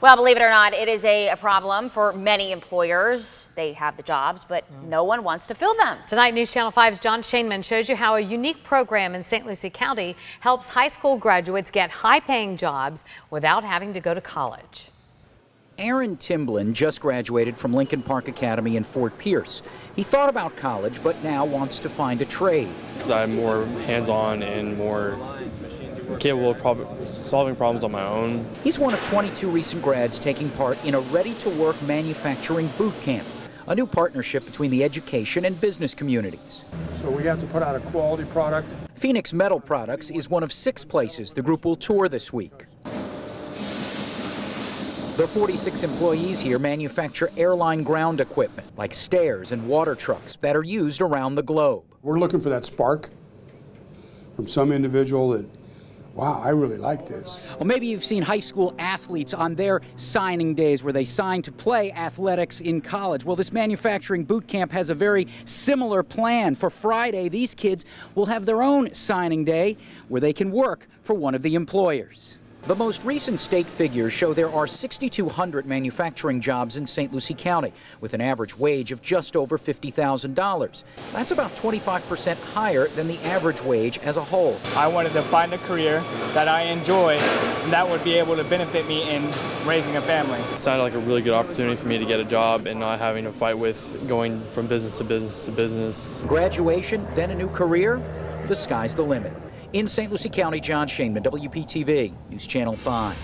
Well, believe it or not, it is a problem for many employers. They have the jobs, but no one wants to fill them. Tonight, News Channel 5's John Shainman shows you how a unique program in St. Lucie County helps high school graduates get high-paying jobs without having to go to college. Aaron Timblin just graduated from Lincoln Park Academy in Fort Pierce. He thought about college, but now wants to find a trade. Because I'm more hands-on and more capable of solving problems on my own. He's one of 22 recent grads taking part in a ready-to-work manufacturing boot camp, a new partnership between the education and business communities. So we have to put out a quality product. Phoenix Metal Products is one of 6 places the group will tour this week. The 46 employees here manufacture airline ground equipment like stairs and water trucks that are used around the globe. We're looking for that spark from some individual that, wow, I really like this. Well, maybe you've seen high school athletes on their signing days where they sign to play athletics in college. Well, this manufacturing boot camp has a very similar plan. For Friday, these kids will have their own signing day where they can work for one of the employers. The most recent state figures show there are 6,200 manufacturing jobs in St. Lucie County, with an average wage of just over $50,000. That's about 25% higher than the average wage as a whole. I wanted to find a career that I enjoy and that would be able to benefit me in raising a family. It sounded like a really good opportunity for me to get a job and not having to fight with going from business to business to business. Graduation, then a new career, the sky's the limit. In St. Lucie County, John Shainman, WPTV, News Channel 5.